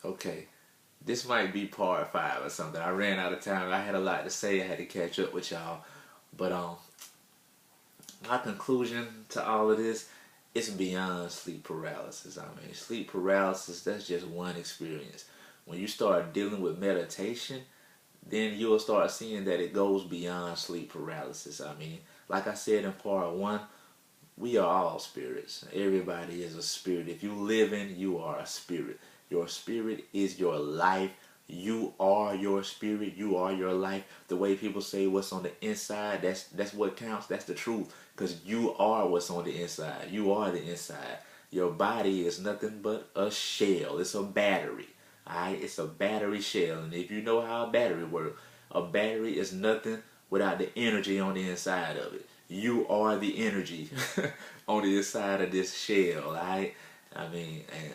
Okay, this might be part 5 or something. I ran out of time. I had a lot to say. I had to catch up with y'all. But my conclusion to all of this, it's beyond sleep paralysis. I mean, sleep paralysis, that's just one experience. When you start dealing with meditation, then you'll start seeing that it goes beyond sleep paralysis. I mean, like I said in part 1, we are all spirits. Everybody is a spirit. If you live in, you are a spirit. Your spirit is your life. You are your spirit. You are your life. The way people say what's on the inside, that's what counts. That's the truth. Because you are what's on the inside. You are the inside. Your body is nothing but a shell. It's a battery. Alright? It's a battery shell. And if you know how a battery works, a battery is nothing without the energy on the inside of it. You are the energy on the inside of this shell, alright? I mean, and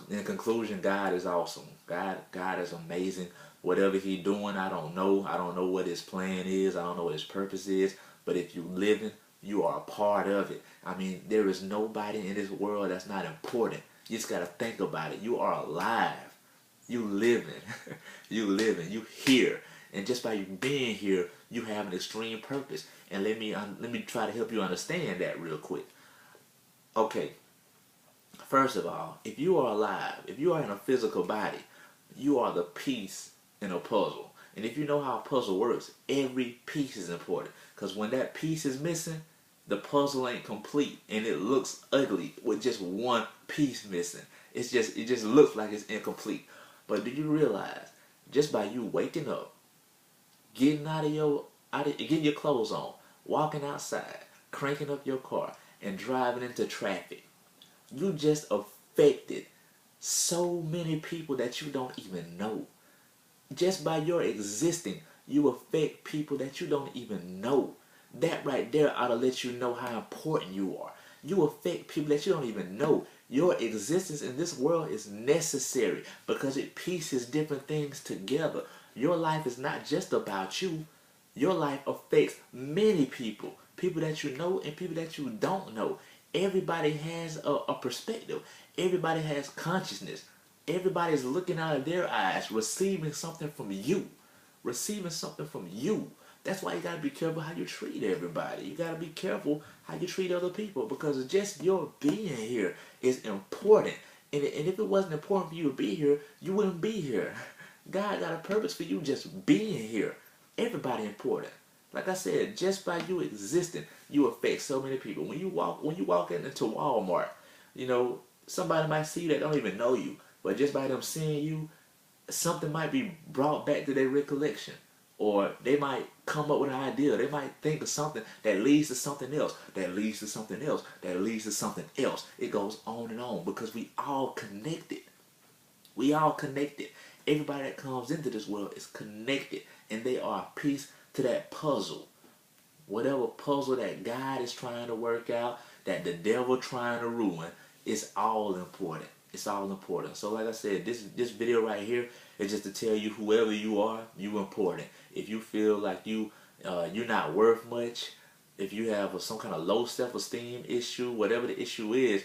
in conclusion, God is awesome. God is amazing. Whatever He's doing, I don't know. I don't know what His plan is. I don't know what His purpose is. But if you living, you are a part of it. I mean, there is nobody in this world that's not important. You just got to think about it. You are alive. You living. You living. You here. And just by you being here, you have an extreme purpose. And let me try to help you understand that real quick. Okay. First of all, if you are alive, if you are in a physical body, you are the piece in a puzzle. And if you know how a puzzle works, every piece is important. Because when that piece is missing, the puzzle ain't complete. And it looks ugly with just one piece missing. It just looks like it's incomplete. But do you realize, just by you waking up, getting getting your clothes on, walking outside, cranking up your car, and driving into traffic, you just affected so many people that you don't even know. Just by your existing, you affect people that you don't even know. That right there ought to let you know how important you are. You affect people that you don't even know. Your existence in this world is necessary because it pieces different things together. Your life is not just about you. Your life affects many people. People that you know and people that you don't know. Everybody has a perspective. Everybody has consciousness. Everybody is looking out of their eyes, receiving something from you. Receiving something from you. That's why you got to be careful how you treat everybody. You got to be careful how you treat other people because just your being here is important. And if it wasn't important for you to be here, you wouldn't be here. God got a purpose for you just being here. Everybody important. Like I said, just by you existing, you affect so many people. When you walk into Walmart, you know, somebody might see you that don't even know you. But just by them seeing you, something might be brought back to their recollection. Or they might come up with an idea. They might think of something that leads to something else. That leads to something else. That leads to something else. It goes on and on because we all connected. We all connected. Everybody that comes into this world is connected. And they are a piece to that puzzle. Whatever puzzle that God is trying to work out, that the devil trying to ruin, it's all important. It's all important. So like I said, this video right here is just to tell you whoever you are, you important. If you feel like you're not worth much, if you have some kind of low self-esteem issue, whatever the issue is,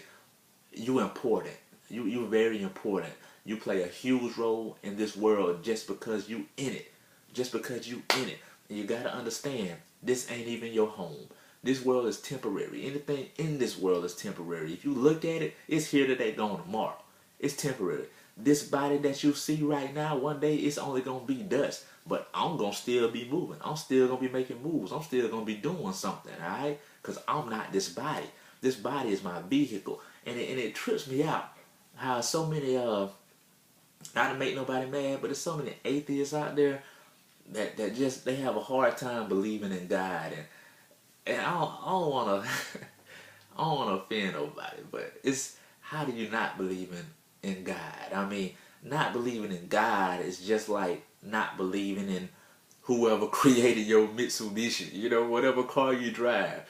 you important. You're very important. You play a huge role in this world just because you in it. Just because you in it. And you got to understand, this ain't even your home. This world is temporary. Anything in this world is temporary. If you look at it, it's here today, gone tomorrow. It's temporary. This body that you see right now, one day it's only going to be dust. But I'm going to still be moving. I'm still going to be making moves. I'm still going to be doing something, all right? Because I'm not this body. This body is my vehicle. And it trips me out how so many, not to make nobody mad, but there's so many atheists out there that just, they have a hard time believing in God. And I don't want to I don't want to offend nobody, but it's, how do you not believe in God? I mean, not believing in God is just like not believing in whoever created your Mitsubishi, you know, whatever car you drive.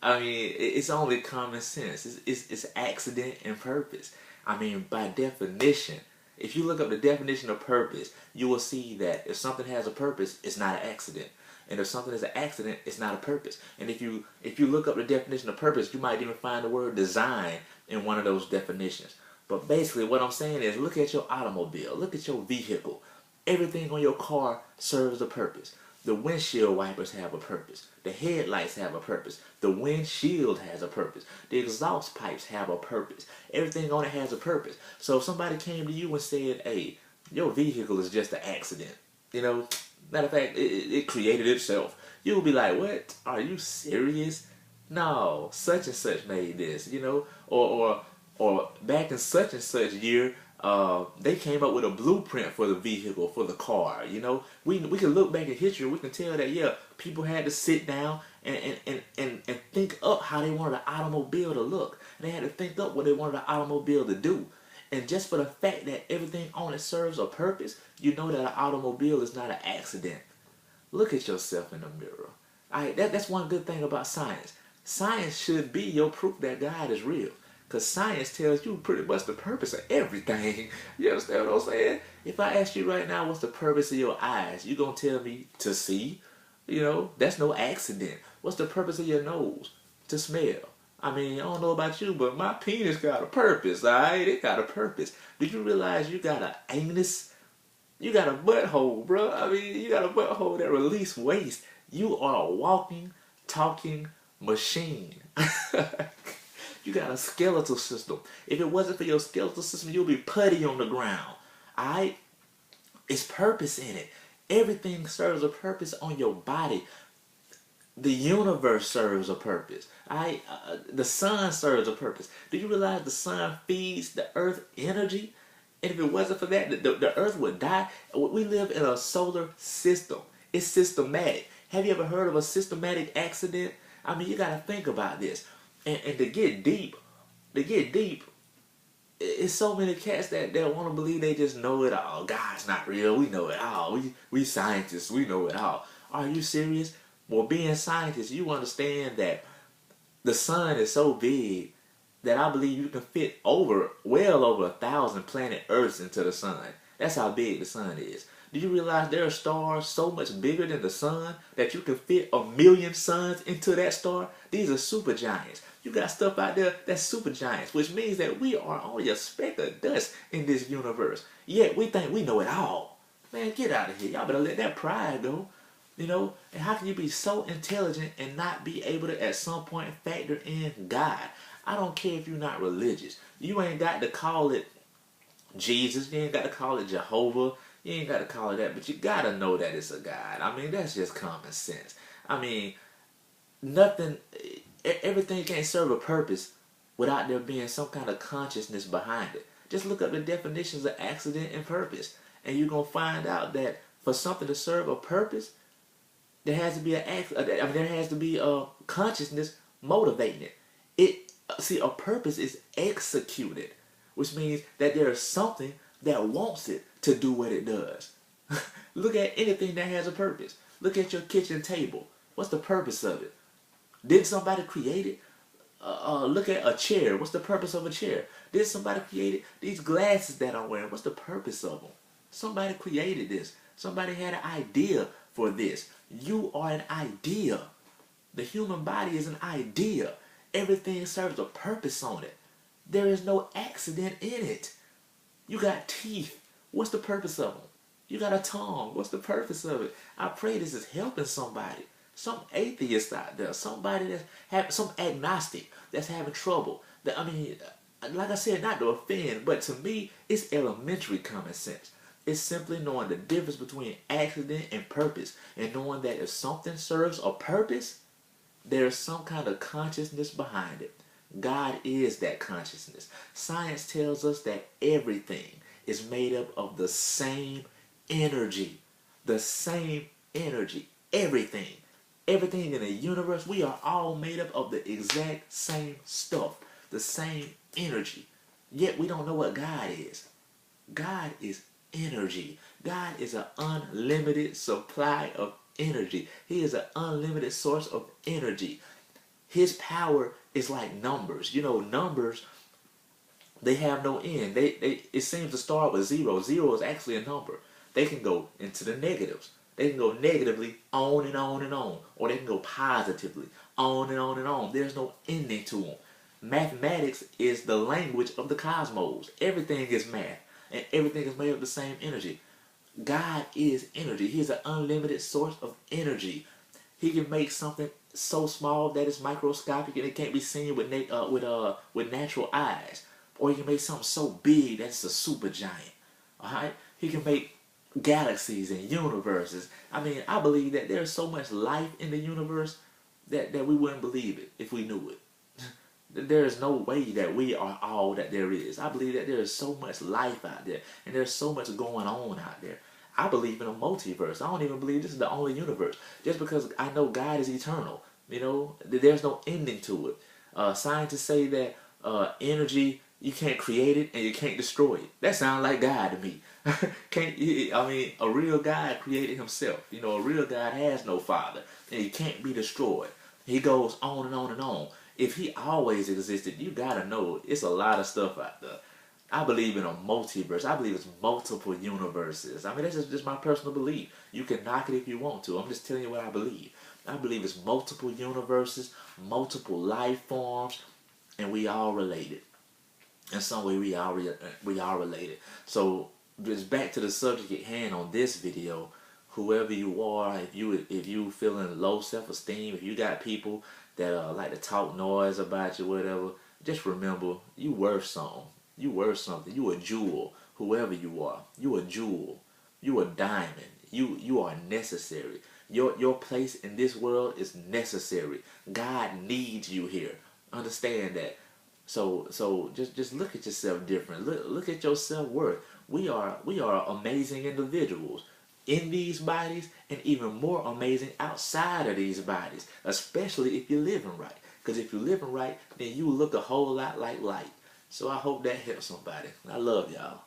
I mean, it's only common sense. It's accident and purpose. I mean, by definition, if you look up the definition of purpose, you will see that if something has a purpose, it's not an accident. And if something is an accident, it's not a purpose. And if you look up the definition of purpose, you might even find the word design in one of those definitions. But basically what I'm saying is look at your automobile. Look at your vehicle. Everything on your car serves a purpose. The windshield wipers have a purpose. The headlights have a purpose. The windshield has a purpose. The exhaust pipes have a purpose. Everything on it has a purpose. So if somebody came to you and said, hey, your vehicle is just an accident, you know, matter of fact, it created itself, you'll be like, what? Are you serious? No, such and such made this, you know, or back in such and such year, they came up with a blueprint for the vehicle, for the car. You know, we can look back at history. We can tell that yeah, people had to sit down and think up how they wanted the automobile to look. And they had to think up what they wanted the automobile to do. And just for the fact that everything on it serves a purpose, you know that an automobile is not an accident. Look at yourself in the mirror. That's one good thing about science. Science should be your proof that God is real. Because science tells you pretty much the purpose of everything. You understand what I'm saying? If I ask you right now what's the purpose of your eyes, you going to tell me to see. You know, that's no accident. What's the purpose of your nose? To smell. I mean, I don't know about you, but my penis got a purpose, alright? It got a purpose. Did you realize you got an anus? You got a butthole, bro. I mean, you got a butthole that releases waste. You are a walking, talking machine. You got a skeletal system. If it wasn't for your skeletal system, you'll be putty on the ground. Alright? It's purpose in it. Everything serves a purpose on your body. The universe serves a purpose. Alright? The sun serves a purpose. Do you realize the sun feeds the earth energy? And if it wasn't for that, the earth would die. We live in a solar system. It's systematic. Have you ever heard of a systematic accident? I mean, you got to think about this. And to get deep, it's so many cats that want to believe they just know it all. God's not real. We know it all. We scientists. We know it all. Are you serious? Well, being scientists, you understand that the sun is so big that I believe you can fit well over 1,000 planet Earths into the sun. That's how big the sun is. Do you realize there are stars so much bigger than the sun that you can fit 1,000,000 suns into that star? These are supergiants. You got stuff out there that's supergiants, which means that we are only a speck of dust in this universe. Yet we think we know it all. Man, get out of here. Y'all better let that pride go. You know, and how can you be so intelligent and not be able to at some point factor in God? I don't care if you're not religious. You ain't got to call it Jesus. You ain't got to call it Jehovah. You ain't got to call it that. But you got to know that it's a God. I mean, that's just common sense. I mean, everything can't serve a purpose without there being some kind of consciousness behind it. Just look up the definitions of accident and purpose. And you're going to find out that for something to serve a purpose, there has to be a consciousness motivating it. See, a purpose is executed, which means that there is something that wants it to do what it does. Look at anything that has a purpose. Look at your kitchen table. What's the purpose of it? Did somebody create it? Look at a chair. What's the purpose of a chair? Did somebody create it? These glasses that I'm wearing, what's the purpose of them? Somebody created this. Somebody had an idea for this. You are an idea. The human body is an idea. Everything serves a purpose on it. There is no accident in it. You got teeth. What's the purpose of them? You got a tongue. What's the purpose of it? I pray this is helping somebody. Some atheist out there. Somebody that's some agnostic that's having trouble. I mean, like I said, not to offend, but to me, it's elementary common sense. It's simply knowing the difference between accident and purpose, and knowing that if something serves a purpose, there's some kind of consciousness behind it. God is that consciousness. Science tells us that everything is made up of the same energy. The same energy. Everything. Everything in the universe, we are all made up of the exact same stuff. The same energy. Yet we don't know what God is. God is energy. God is an unlimited supply of energy. He is an unlimited source of energy. His power is like numbers. You know, numbers, they have no end. It seems to start with zero. Zero is actually a number. They can go into the negatives. They can go negatively on and on and on. Or they can go positively on and on and on. There's no ending to them. Mathematics is the language of the cosmos. Everything is math, and everything is made of the same energy. God is energy. He is an unlimited source of energy. He can make something so small that it's microscopic and it can't be seen with natural eyes, or he can make something so big that it's a super giant. All right, he can make galaxies and universes. I mean, I believe that there's so much life in the universe that we wouldn't believe it if we knew it. There is no way that we are all that there is. I believe that there is so much life out there, and there's so much going on out there. I believe in a multiverse. I don't even believe this is the only universe. Just because I know God is eternal, there's no ending to it. Scientists say that energy, you can't create it and you can't destroy it. That sounds like God to me. Can't I mean, a real God created himself. A real God has no father, and he can't be destroyed. He goes on and on and on. If he always existed, you gotta know it's a lot of stuff out there. I believe in a multiverse. I believe it's multiple universes. I mean, that's just my personal belief. You can knock it if you want to. I'm just telling you what I believe. I believe it's multiple universes, multiple life forms, and we all related. In some way, we are related. So, just back to the subject at hand on this video. Whoever you are, if you feeling low self-esteem, if you got people that like to talk noise about you, whatever, just remember you worth something. You worth something. You a jewel. Whoever you are, you a jewel. You a diamond. You are necessary. Your place in this world is necessary. God needs you here. Understand that. So just look at yourself different. Look at your self-worth. We are amazing individuals in these bodies, and even more amazing outside of these bodies, especially if you're living right. Because if you're living right, then you look a whole lot like light. So I hope that helps somebody. I love y'all.